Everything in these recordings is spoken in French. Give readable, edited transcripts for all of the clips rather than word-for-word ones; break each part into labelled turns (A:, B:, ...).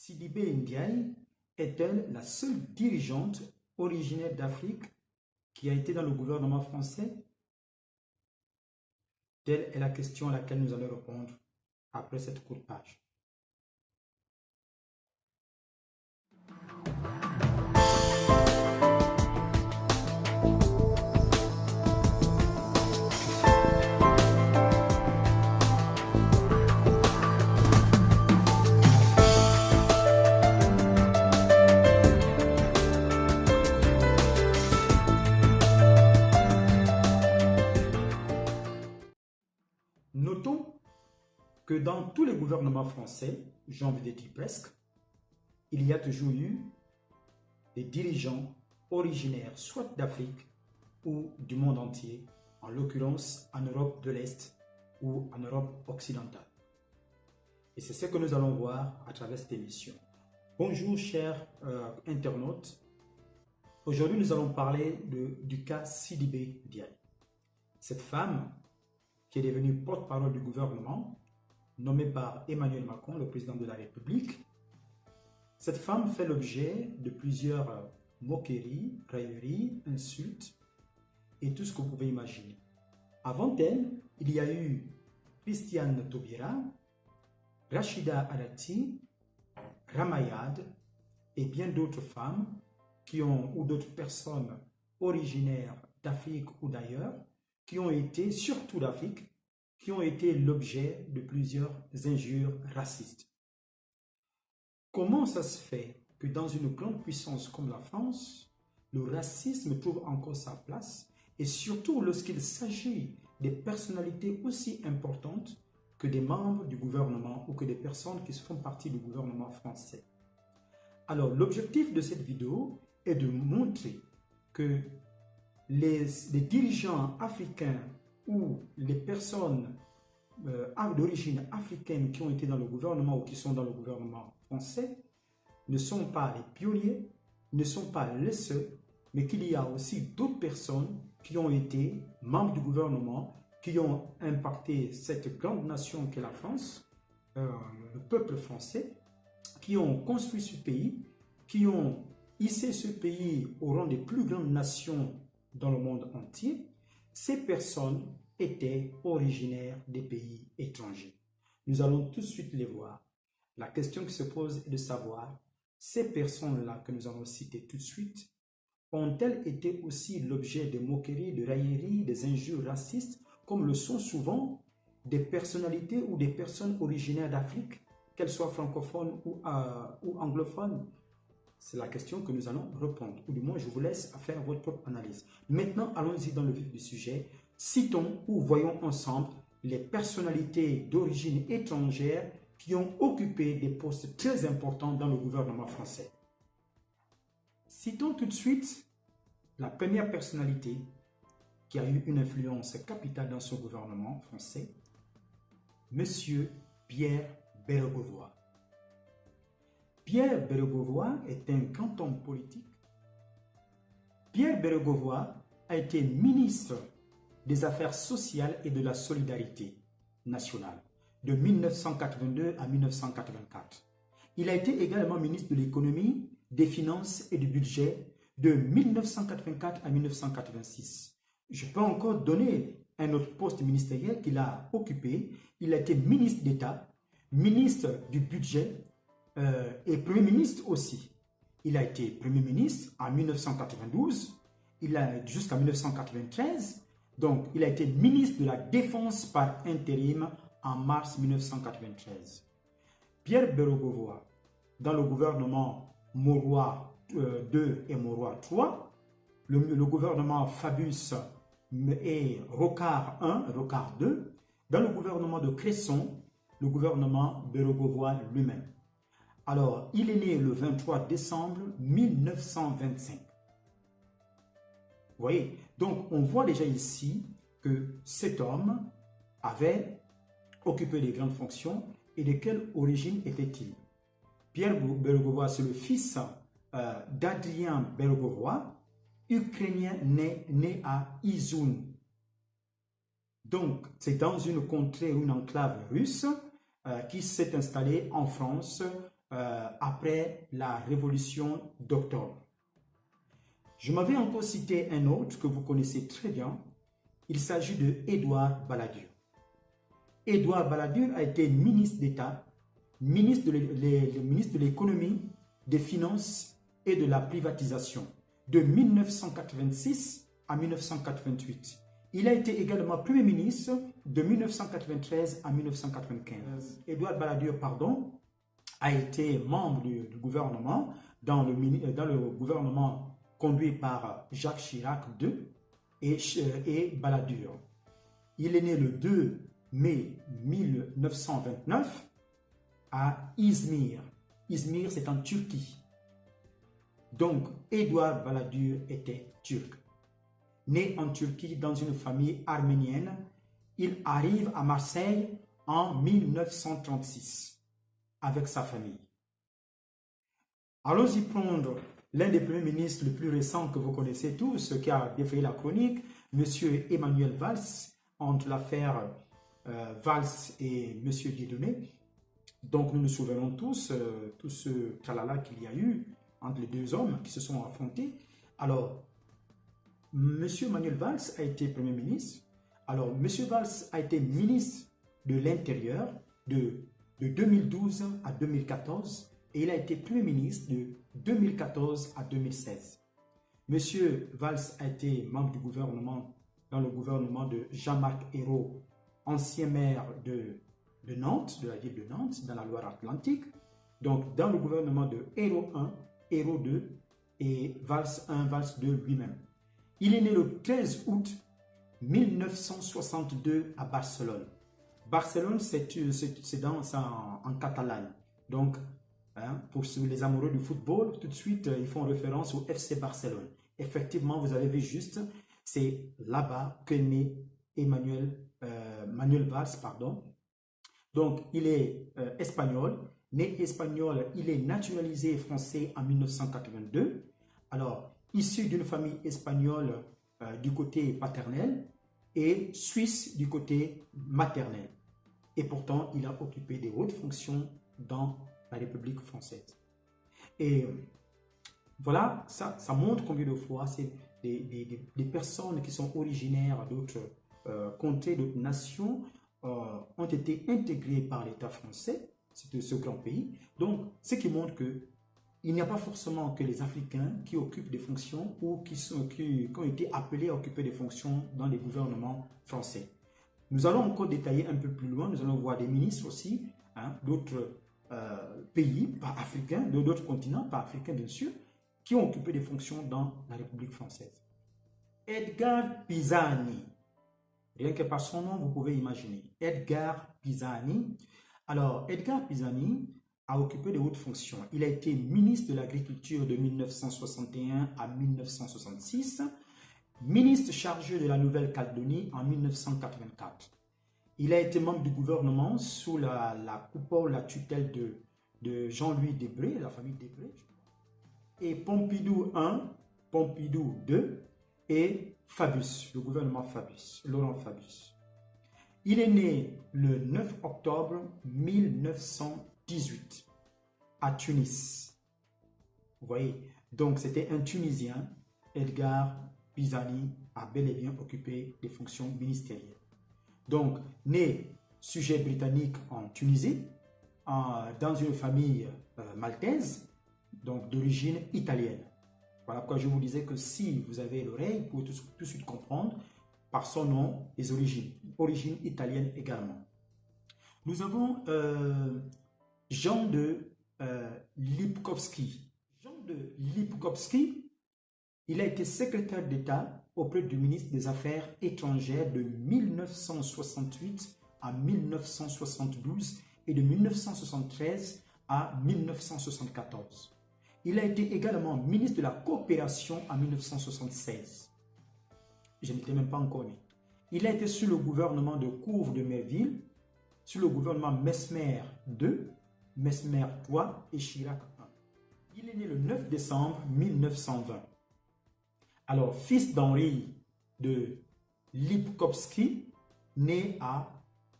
A: Sidibé Ndiaye est-elle la seule dirigeante originaire d'Afrique qui a été dans le gouvernement français? Telle est la question à laquelle nous allons répondre après cette courte page. Notons que dans tous les gouvernements français, j'ai envie de dire presque, il y a toujours eu des dirigeants originaires soit d'Afrique ou du monde entier, en l'occurrence en Europe de l'Est ou en Europe occidentale. Et c'est ce que nous allons voir à travers cette émission. Bonjour chers internautes. Aujourd'hui, nous allons parler du cas Sidibé Ndiaye. Cette femme qui est devenue porte-parole du gouvernement, nommée par Emmanuel Macron, le président de la République. Cette femme fait l'objet de plusieurs moqueries, railleries, insultes et tout ce que vous pouvez imaginer. Avant elle, il y a eu Christiane Taubira, Rachida Arati, Ramayad et bien d'autres femmes ou d'autres personnes originaires d'Afrique ou d'ailleurs, qui ont été, surtout d'Afrique, qui ont été l'objet de plusieurs injures racistes. Comment ça se fait que dans une grande puissance comme la France, le racisme trouve encore sa place, et surtout lorsqu'il s'agit des personnalités aussi importantes que des membres du gouvernement ou que des personnes qui font partie du gouvernement français? Alors, l'objectif de cette vidéo est de montrer que les dirigeants africains ou les personnes d'origine africaine qui ont été dans le gouvernement ou qui sont dans le gouvernement français ne sont pas les pionniers, ne sont pas les seuls, mais qu'il y a aussi d'autres personnes qui ont été membres du gouvernement, qui ont impacté cette grande nation qu'est la France, le peuple français, qui ont construit ce pays, qui ont hissé ce pays au rang des plus grandes nations dans le monde entier. Ces personnes étaient originaires des pays étrangers. Nous allons tout de suite les voir. La question qui se pose est de savoir, ces personnes-là que nous allons citer tout de suite, ont-elles été aussi l'objet de moqueries, de railleries, des injures racistes, comme le sont souvent des personnalités ou des personnes originaires d'Afrique, qu'elles soient francophones ou anglophones? C'est la question que nous allons répondre, ou du moins je vous laisse faire votre propre analyse. Maintenant, allons-y dans le vif du sujet. Citons ou voyons ensemble les personnalités d'origine étrangère qui ont occupé des postes très importants dans le gouvernement français. Citons tout de suite la première personnalité qui a eu une influence capitale dans ce gouvernement français, Monsieur Pierre Bérégovoy. Pierre Bérégovoy est un grand homme politique. Pierre Bérégovoy a été ministre des Affaires sociales et de la solidarité nationale de 1982 à 1984. Il a été également ministre de l'économie, des finances et du budget de 1984 à 1986. Je peux encore donner un autre poste ministériel qu'il a occupé. Il a été ministre d'État, ministre du budget, et Premier ministre aussi. Il a été Premier ministre en 1992, jusqu'à 1993. Donc, il a été ministre de la Défense par intérim en mars 1993. Pierre Bérégovoy, dans le gouvernement Mauroy II et Mauroy III, le gouvernement Fabius et Rocard I, Rocard II, dans le gouvernement de Cresson, le gouvernement Bérégovoy lui-même. Alors, il est né le 23 décembre 1925. Vous voyez, donc on voit déjà ici que cet homme avait occupé des grandes fonctions. Et de quelle origine était-il? Pierre Bérégovoy, c'est le fils d'Adrien Bérégovoy, ukrainien né à Izoum. Donc, c'est dans une contrée ou une enclave russe qui s'est installée en France après la révolution d'octobre. Je m'avais encore cité un autre que vous connaissez très bien. Il s'agit de Édouard Balladur. Édouard Balladur a été ministre d'État, ministre de l'économie, des finances et de la privatisation de 1986 à 1988. Il a été également Premier ministre de 1993 à 1995. Édouard Balladur, a été membre du gouvernement dans le gouvernement conduit par Jacques Chirac II et Balladur. Il est né le 2 mai 1929 à Izmir. Izmir, c'est en Turquie. Donc, Édouard Balladur était turc. Né en Turquie dans une famille arménienne, il arrive à Marseille en 1936 avec sa famille. Allons-y prendre l'un des premiers ministres les plus récents que vous connaissez tous, qui a défrayé la chronique, M. Emmanuel Valls, entre l'affaire Valls et M. Dieudonné. Donc nous nous souvenons tous, tout ce tralala qu'il y a eu entre les deux hommes qui se sont affrontés. Alors, M. Emmanuel Valls a été Premier ministre. Alors, M. Valls a été ministre de l'Intérieur de 2012 à 2014 et il a été Premier ministre de 2014 à 2016. M. Valls a été membre du gouvernement, dans le gouvernement de Jean-Marc Ayrault, ancien maire de Nantes, de la ville de Nantes, dans la Loire-Atlantique. Donc, dans le gouvernement de Ayrault 1, Ayrault 2 et Valls 1, Valls 2 lui-même. Il est né le 13 août 1962 à Barcelone. Barcelone, c'est en Catalogne. Donc, pour les amoureux du football, tout de suite, ils font référence au FC Barcelone. Effectivement, vous avez vu juste, c'est là-bas que naît Manuel Valls. Donc, il est espagnol. Né espagnol, il est naturalisé français en 1982. Alors, issu d'une famille espagnole du côté paternel et suisse du côté maternel. Et pourtant, il a occupé des hautes fonctions dans la République française. Et voilà, ça montre combien de fois c'est des personnes qui sont originaires d'autres contrées, d'autres nations, ont été intégrées par l'État français, c'est ce grand pays. Donc, ce qui montre que il n'y a pas forcément que les Africains qui occupent des fonctions ou qui ont été appelés à occuper des fonctions dans les gouvernements français. Nous allons encore détailler un peu plus loin, nous allons voir des ministres aussi, d'autres pays, pas africains, d'autres continents, pas africains bien sûr, qui ont occupé des fonctions dans la République française. Edgar Pisani, rien que par son nom, vous pouvez imaginer. Edgar Pisani. Alors, Edgar Pisani a occupé de hautes fonctions. Il a été ministre de l'Agriculture de 1961 à 1966, ministre chargé de la Nouvelle-Calédonie en 1984. Il a été membre du gouvernement sous la coupole, la tutelle de Jean-Louis Debré, la famille Debré, et Pompidou I, Pompidou II et Fabius, le gouvernement Fabius, Laurent Fabius. Il est né le 9 octobre 1918 à Tunis. Vous voyez, donc c'était un Tunisien. Edgar Pisani a bel et bien occupé des fonctions ministérielles. Donc, né sujet britannique en Tunisie, dans une famille maltaise, donc d'origine italienne. Voilà pourquoi je vous disais que si vous avez l'oreille, vous pouvez tout de suite comprendre par son nom les origines italiennes également. Nous avons Jean de Lipkowski. Jean de Lipkowski, il a été secrétaire d'État auprès du ministre des Affaires étrangères de 1968 à 1972 et de 1973 à 1974. Il a été également ministre de la Coopération en 1976. Je n'étais même pas encore né. Il a été sous le gouvernement de Couve de Merville, sous le gouvernement Mesmer II, Mesmer III et Chirac I. Il est né le 9 décembre 1920. Alors, fils d'Henri de Lipkowski, né à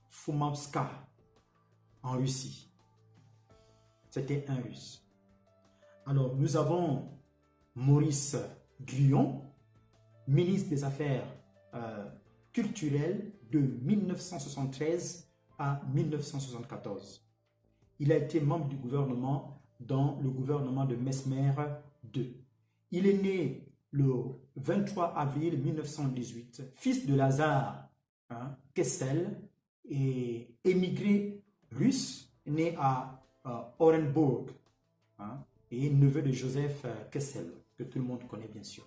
A: Foumanska, en Russie. C'était un Russe. Alors, nous avons Maurice Guyon, ministre des Affaires culturelles de 1973 à 1974. Il a été membre du gouvernement dans le gouvernement de Mesmer II. Il est né le 23 avril 1918, fils de Lazare Kessel, et émigré russe, né à Orenburg, et neveu de Joseph Kessel, que tout le monde connaît bien sûr.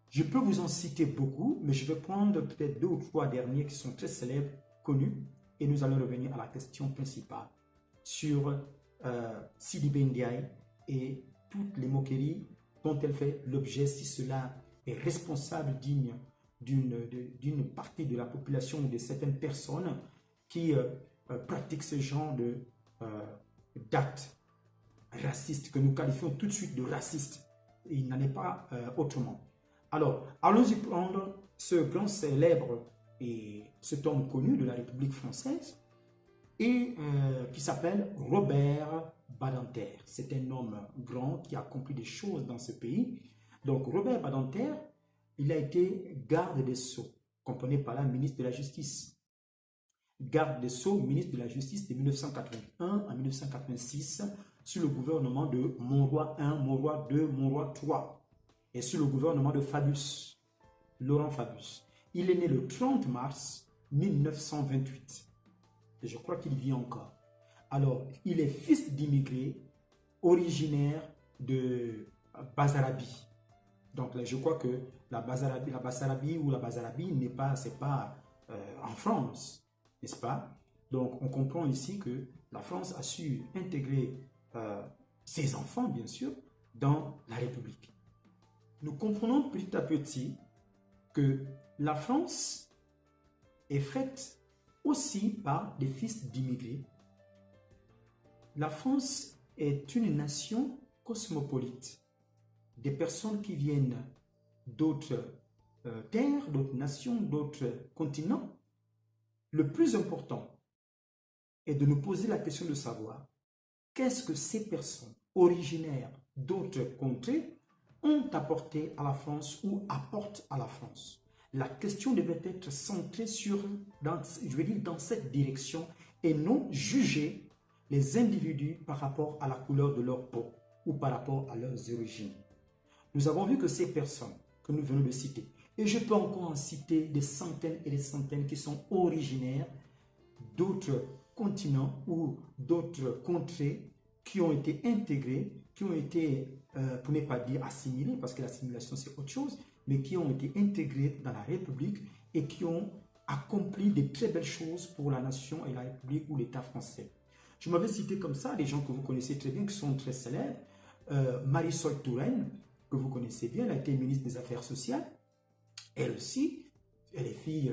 A: Je peux vous en citer beaucoup, mais je vais prendre peut-être 2 ou 3 derniers qui sont très célèbres, connus, et nous allons revenir à la question principale sur Sidibé Ndiaye et toutes les moqueries dont elle fait l'objet, si cela est responsable digne d'une partie de la population ou de certaines personnes qui pratiquent ce genre d'actes racistes que nous qualifions tout de suite de racistes. Il n'en est pas autrement. Alors, allons-y prendre ce grand célèbre et cet homme connu de la République française et qui s'appelle Robert Badinter. C'est un homme grand qui a accompli des choses dans ce pays. Donc, Robert Badinter, il a été garde des Sceaux, comprenez par là ministre de la Justice. Garde des Sceaux, ministre de la Justice de 1981 à 1986 sur le gouvernement de Monroy I, Monroy II, Monroy III et sur le gouvernement de Fabius, Laurent Fabius. Il est né le 30 mars 1928 et je crois qu'il vit encore. Alors, il est fils d'immigrés originaire de Basarabie. Donc, là, je crois que la Basarabie n'est pas, c'est pas en France, n'est-ce pas? Donc, on comprend ici que la France a su intégrer ses enfants, bien sûr, dans la République. Nous comprenons petit à petit que la France est faite aussi par des fils d'immigrés. La France est une nation cosmopolite. Des personnes qui viennent d'autres terres, d'autres nations, d'autres continents. Le plus important est de nous poser la question de savoir qu'est-ce que ces personnes originaires d'autres contrées ont apporté à la France ou apportent à la France. La question devait être centrée dans cette direction et non juger les individus par rapport à la couleur de leur peau ou par rapport à leurs origines. Nous avons vu que ces personnes que nous venons de citer, et je peux encore en citer des centaines et des centaines qui sont originaires d'autres continents ou d'autres contrées qui ont été intégrés, qui ont été, pour ne pas dire assimilés, parce que l'assimilation c'est autre chose, mais qui ont été intégrés dans la République et qui ont accompli de très belles choses pour la nation et la République ou l'État français. Je m'avais cité comme ça des gens que vous connaissez très bien, qui sont très célèbres. Marisol Touraine, que vous connaissez bien, elle a été ministre des Affaires sociales. Elle aussi, elle est fille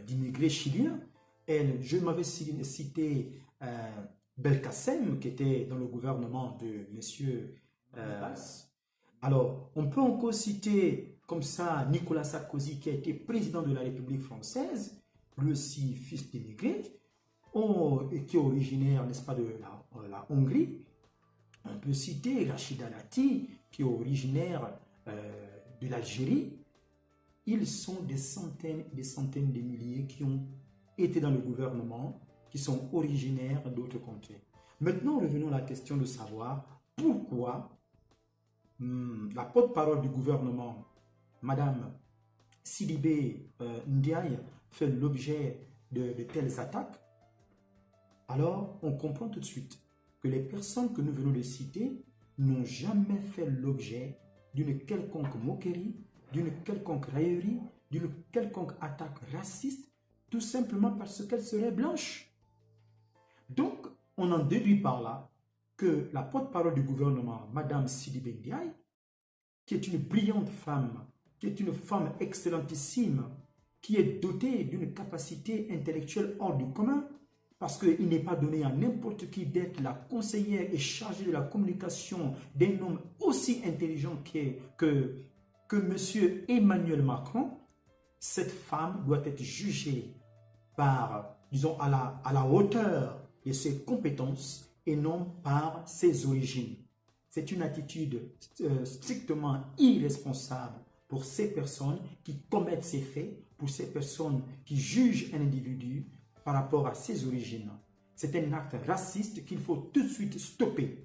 A: d'immigrés chiliens. Je m'avais cité Belkacem, qui était dans le gouvernement de M. Alors, on peut encore citer comme ça Nicolas Sarkozy, qui a été président de la République française, lui aussi fils d'immigrés, qui est originaire, n'est-ce pas, de la Hongrie. On peut citer Rachida Dati, qui est originaire de l'Algérie. Ils sont des centaines et des centaines de milliers qui ont été dans le gouvernement, qui sont originaires d'autres contrées. Maintenant, revenons à la question de savoir pourquoi la porte-parole du gouvernement, Madame Sidibé Ndiaye, fait l'objet de telles attaques. Alors, on comprend tout de suite que les personnes que nous venons de citer n'ont jamais fait l'objet d'une quelconque moquerie, d'une quelconque raillerie, d'une quelconque attaque raciste, tout simplement parce qu'elles seraient blanches. Donc, on en déduit par là que la porte-parole du gouvernement, Madame Sidibé Ndiaye, qui est une brillante femme, qui est une femme excellentissime, qui est dotée d'une capacité intellectuelle hors du commun, parce qu'il n'est pas donné à n'importe qui d'être la conseillère et chargée de la communication d'un homme aussi intelligent que M. Emmanuel Macron. Cette femme doit être jugée par, disons, à la hauteur de ses compétences et non par ses origines. C'est une attitude strictement irresponsable pour ces personnes qui commettent ces faits, pour ces personnes qui jugent un individu par rapport à ses origines. C'est un acte raciste qu'il faut tout de suite stopper.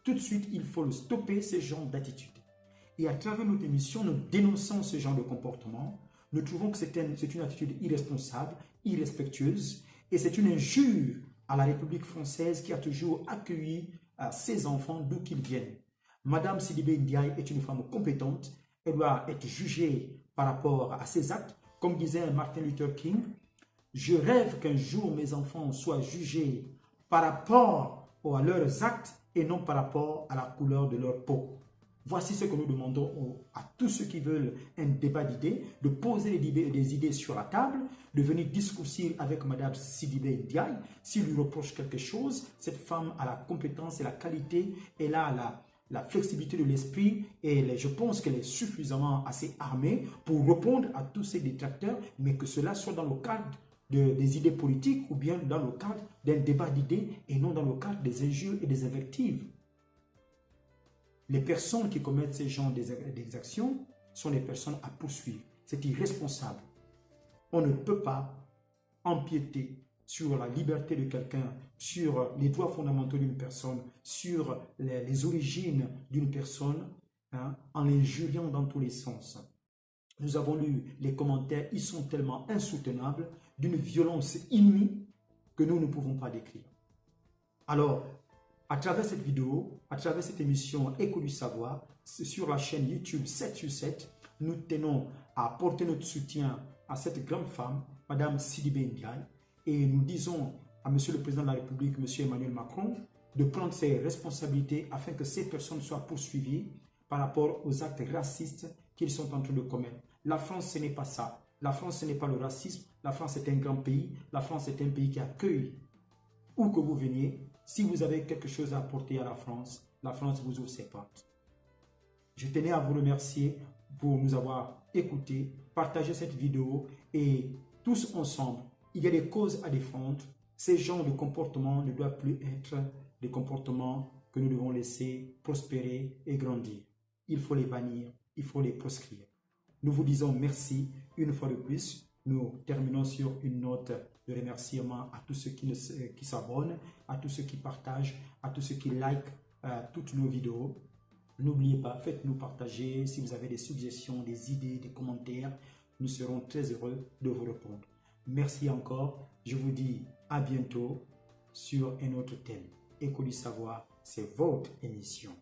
A: Tout de suite, il faut le stopper, ce genre d'attitude. Et à travers notre émission, nous dénonçons ce genre de comportement. Nous trouvons que c'est une attitude irresponsable, irrespectueuse, et c'est une injure à la République française qui a toujours accueilli ses enfants d'où qu'ils viennent. Madame Sidibé Ndiaye est une femme compétente. Elle doit être jugée par rapport à ses actes. Comme disait Martin Luther King, « Je rêve qu'un jour mes enfants soient jugés par rapport à leurs actes et non par rapport à la couleur de leur peau. » Voici ce que nous demandons à tous ceux qui veulent un débat d'idées, de poser des idées sur la table, de venir discuter avec Madame Sidibé Ndiaye. S'il lui reproche quelque chose, cette femme a la compétence et la qualité, elle a la flexibilité de l'esprit et je pense qu'elle est suffisamment assez armée pour répondre à tous ces détracteurs, mais que cela soit dans le cadre des idées politiques ou bien dans le cadre d'un débat d'idées et non dans le cadre des injures et des invectives. Les personnes qui commettent ces genres d'exactions sont les personnes à poursuivre. C'est irresponsable. On ne peut pas empiéter sur la liberté de quelqu'un, sur les droits fondamentaux d'une personne, sur les origines d'une personne, en l'injuriant dans tous les sens. Nous avons lu les commentaires, ils sont tellement insoutenables, d'une violence inouïe que nous ne pouvons pas décrire. Alors, à travers cette vidéo, à travers cette émission Écho du Savoir, sur la chaîne YouTube 7 sur 7, nous tenons à apporter notre soutien à cette grande femme, Madame Sidibé Ndiaye, et nous disons à Monsieur le Président de la République, Monsieur Emmanuel Macron, de prendre ses responsabilités afin que ces personnes soient poursuivies par rapport aux actes racistes qu'ils sont en train de commettre. La France, ce n'est pas ça. La France, ce n'est pas le racisme. La France est un grand pays. La France est un pays qui accueille où que vous veniez. Si vous avez quelque chose à apporter à la France vous ouvre ses portes. Je tenais à vous remercier pour nous avoir écoutés, partagé cette vidéo et tous ensemble, il y a des causes à défendre. Ces genres de comportements ne doivent plus être des comportements que nous devons laisser prospérer et grandir. Il faut les bannir, il faut les proscrire. Nous vous disons merci une fois de plus. Nous terminons sur une note de remerciement à tous ceux qui s'abonnent, à tous ceux qui partagent, à tous ceux qui likent toutes nos vidéos. N'oubliez pas, faites-nous partager. Si vous avez des suggestions, des idées, des commentaires, nous serons très heureux de vous répondre. Merci encore. Je vous dis à bientôt sur un autre thème. Écho du Savoir, c'est votre émission.